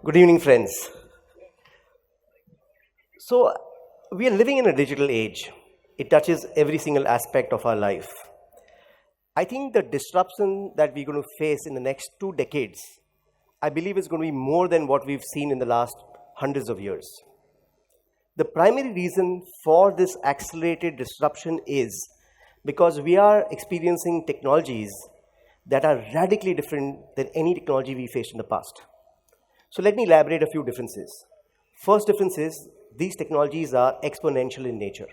Good evening, friends. So, we are living in a digital age. It touches every single aspect of our life. I think the disruption that we're going to face in the next 2 decades, I believe is going to be more than what we've seen in the last hundreds of years. The primary reason for this accelerated disruption is because we are experiencing technologies that are radically different than any technology we faced in the past. So let me elaborate a few differences. First difference is these technologies are exponential in nature.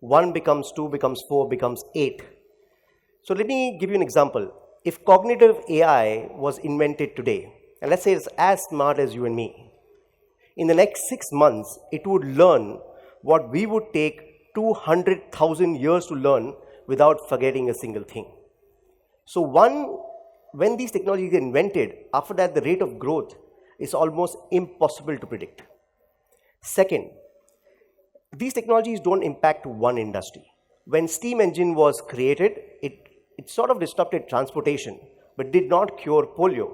1 becomes 2, becomes 4, becomes 8. So let me give you an example. If cognitive AI was invented today, and let's say it's as smart as you and me, in the next 6 months, it would learn what we would take 200,000 years to learn without forgetting a single thing. So when these technologies get invented, after that the rate of growth is almost impossible to predict. Second, these technologies don't impact one industry. When steam engine was created, it sort of disrupted transportation, but did not cure polio.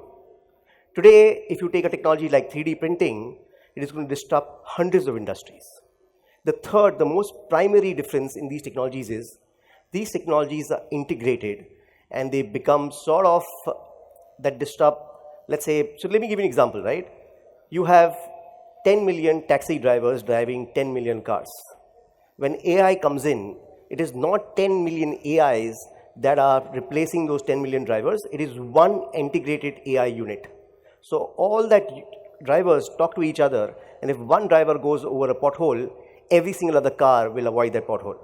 Today, if you take a technology like 3D printing, it is going to disrupt hundreds of industries. The third, the most primary difference in these technologies is these technologies are integrated and they become sort of that disrupt. Let's say, so let me give you an example, right? You have 10 million taxi drivers driving 10 million cars. When AI comes in, it is not 10 million AIs that are replacing those 10 million drivers. It is one integrated AI unit. So all that drivers talk to each other, and if one driver goes over a pothole, every single other car will avoid that pothole.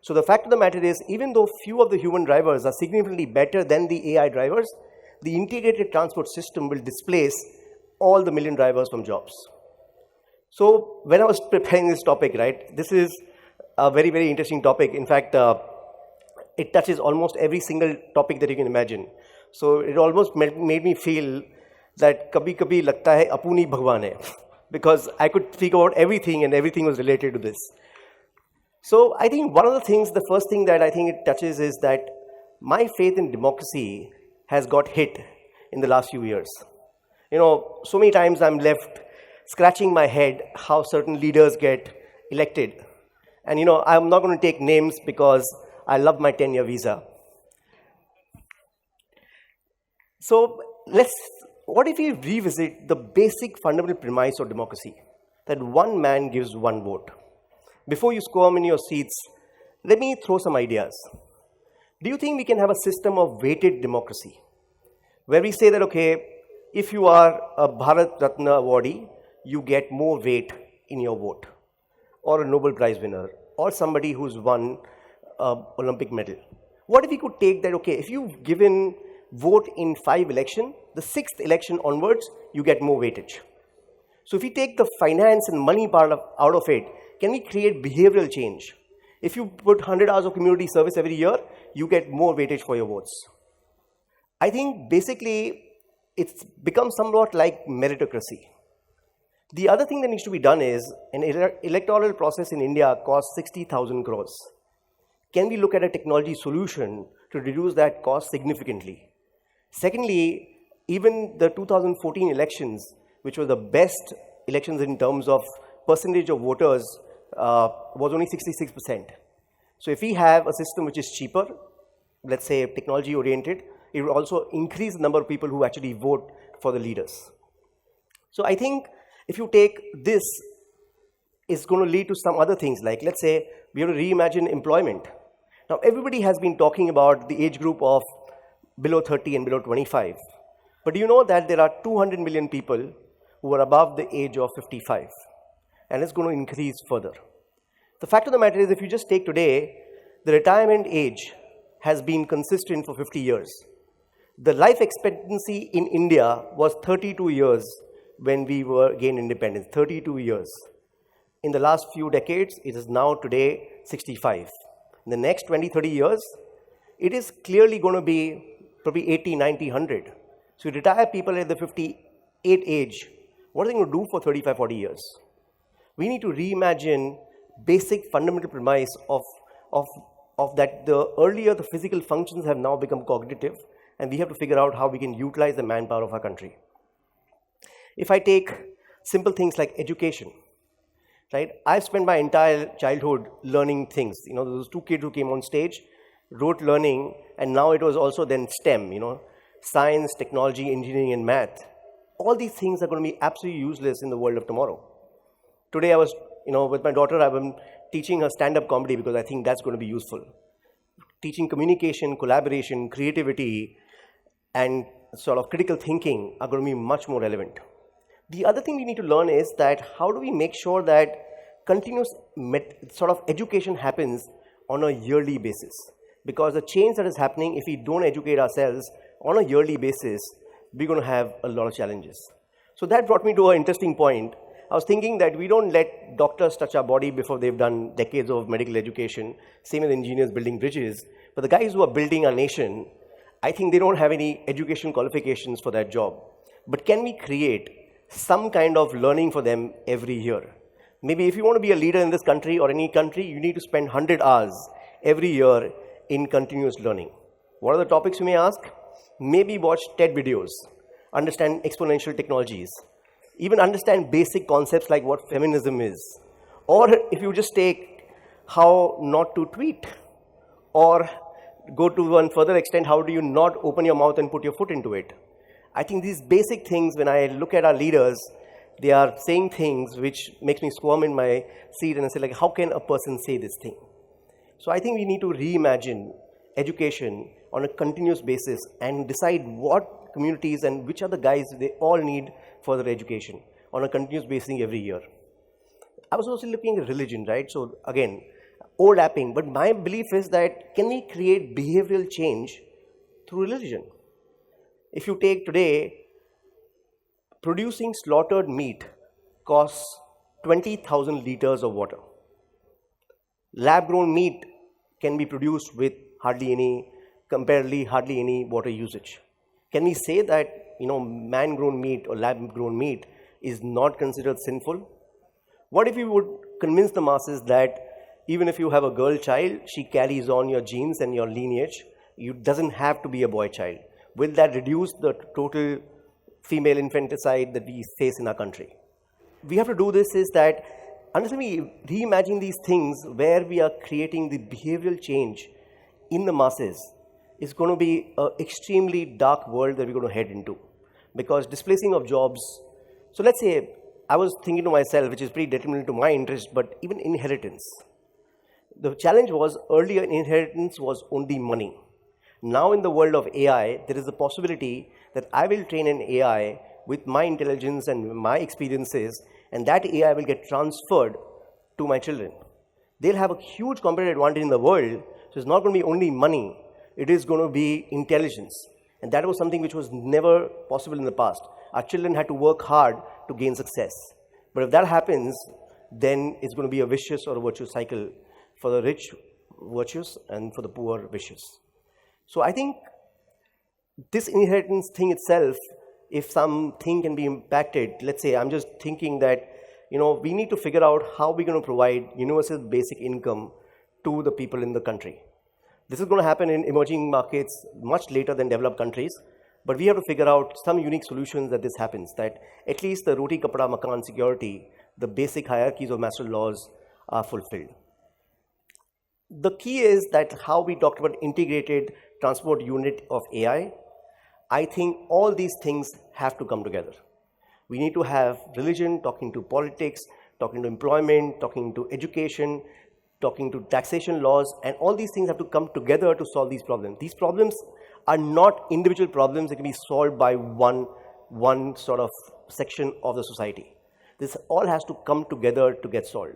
So the fact of the matter is, even though few of the human drivers are significantly better than the AI drivers, the integrated transport system will displace all the million drivers from jobs. So when I was preparing this topic, right, this is a very, very interesting topic. In fact, it touches almost every single topic that you can imagine. So it almost made me feel that kabhi kabhi lagta hai apuni bhagwan hai, because I could think about everything and everything was related to this. So I think one of the things, the first thing that I think it touches is that my faith in democracy has got hit in the last few years. So many times I'm left scratching my head how certain leaders get elected. And I'm not going to take names because I love my 10-year visa. So what if we revisit the basic fundamental premise of democracy, that one man gives one vote? Before you squirm in your seats, let me throw some ideas. Do you think we can have a system of weighted democracy, where we say that, okay, if you are a Bharat Ratna awardee, you get more weight in your vote, or a Nobel Prize winner, or somebody who's won Olympic medal? What if we could take that, okay, if you've given vote in 5 elections, the 6th election onwards, you get more weightage. So if we take the finance and money part out of it, can we create behavioral change? If you put 100 hours of community service every year, you get more weightage for your votes. I think basically it's become somewhat like meritocracy. The other thing that needs to be done is an electoral process in India costs 60,000 crores. Can we look at a technology solution to reduce that cost significantly? Secondly, even the 2014 elections, which were the best elections in terms of percentage of voters, was only 66%. So if we have a system which is cheaper, let's say technology oriented, it will also increase the number of people who actually vote for the leaders. So I think if you take this, it's going to lead to some other things, like let's say we have to reimagine employment. Now everybody has been talking about the age group of below 30 and below 25. But do you know that there are 200 million people who are above the age of 55? And it's going to increase further. The fact of the matter is, if you just take today, the retirement age has been consistent for 50 years. The life expectancy in India was 32 years when we gained independence, 32 years. In the last few decades, it is now today 65. In the next 20, 30 years, it is clearly going to be probably 80, 90, 100. So you retire people at the 58 age, what are they going to do for 35, 40 years? We need to reimagine basic fundamental premise of that the earlier the physical functions have now become cognitive, and we have to figure out how we can utilize the manpower of our country. If I take simple things like education, right? I've spent my entire childhood learning things. Those two kids who came on stage wrote learning, and now it was also then STEM, science, technology, engineering, and math. All these things are going to be absolutely useless in the world of tomorrow. Today I was, with my daughter, I've been teaching her stand-up comedy because I think that's going to be useful. Teaching communication, collaboration, creativity, and sort of critical thinking are going to be much more relevant. The other thing we need to learn is that how do we make sure that continuous sort of education happens on a yearly basis? Because the change that is happening, if we don't educate ourselves on a yearly basis, we're going to have a lot of challenges. So that brought me to an interesting point. I was thinking that we don't let doctors touch our body before they've done decades of medical education, same as engineers building bridges. But the guys who are building our nation, I think they don't have any education qualifications for that job. But can we create some kind of learning for them every year? Maybe if you want to be a leader in this country or any country, you need to spend 100 hours every year in continuous learning. What are the topics you may ask? Maybe watch TED videos, understand exponential technologies, even understand basic concepts like what feminism is. Or if you just take how not to tweet, or go to one further extent, how do you not open your mouth and put your foot into it? I think these basic things, when I look at our leaders, they are saying things which makes me squirm in my seat and I say, like, how can a person say this thing? So I think we need to reimagine education on a continuous basis and decide what communities and which are the guys they all need further education on a continuous basis every year. I was also looking at religion, right? So again, overlapping, but my belief is that can we create behavioral change through religion? If you take today, producing slaughtered meat costs 20,000 liters of water. Lab-grown meat can be produced with comparatively hardly any water usage. Can we say that, man-grown meat or lab-grown meat is not considered sinful? What if we would convince the masses that even if you have a girl child, she carries on your genes and your lineage, it doesn't have to be a boy child? Will that reduce the total female infanticide that we face in our country? We have to do this is that unless we reimagine these things where we are creating the behavioral change in the masses, it's going to be an extremely dark world that we're going to head into. Because displacing of jobs, so let's say, I was thinking to myself, which is pretty detrimental to my interest, but even inheritance. The challenge was earlier inheritance was only money. Now in the world of AI, there is a possibility that I will train an AI with my intelligence and my experiences, and that AI will get transferred to my children. They'll have a huge competitive advantage in the world, so it's not going to be only money, it is going to be intelligence. And that was something which was never possible in the past. Our children had to work hard to gain success. But if that happens, then it's going to be a vicious or a virtuous cycle for the rich virtuous and for the poor vicious. So I think this inheritance thing itself, if something can be impacted, let's say I'm just thinking that, we need to figure out how we're going to provide universal basic income to the people in the country. This is going to happen in emerging markets much later than developed countries, but we have to figure out some unique solutions that this happens, that at least the roti, kapda, makan security, the basic hierarchies of Maslow laws are fulfilled. The key is that how we talked about integrated transport unit of AI, I think all these things have to come together. We need to have religion talking to politics, talking to employment, talking to education, talking to taxation laws, and all these things have to come together to solve these problems. These problems are not individual problems that can be solved by one sort of section of the society. This all has to come together to get solved.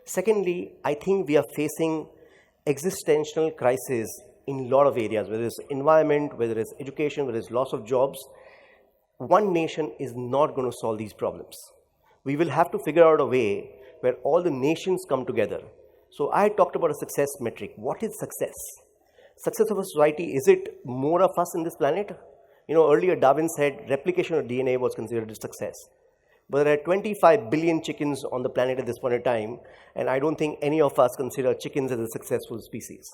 Secondly, I think we are facing existential crisis in a lot of areas, whether it's environment, whether it's education, whether it's loss of jobs. One nation is not going to solve these problems. We will have to figure out a way where all the nations come together. So I talked about a success metric. What is success? Success of a society, is it more of us in this planet? Earlier Darwin said replication of DNA was considered a success. But there are 25 billion chickens on the planet at this point in time, and I don't think any of us consider chickens as a successful species.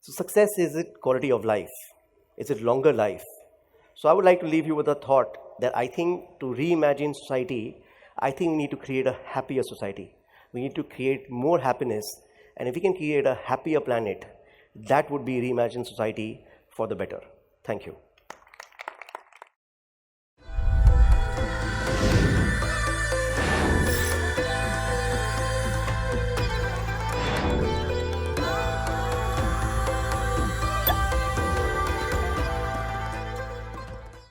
So success, is it quality of life? Is it longer life? So I would like to leave you with a thought that I think to reimagine society, I think we need to create a happier society. We need to create more happiness. And if we can create a happier planet, that would be reimagine society for the better. Thank you.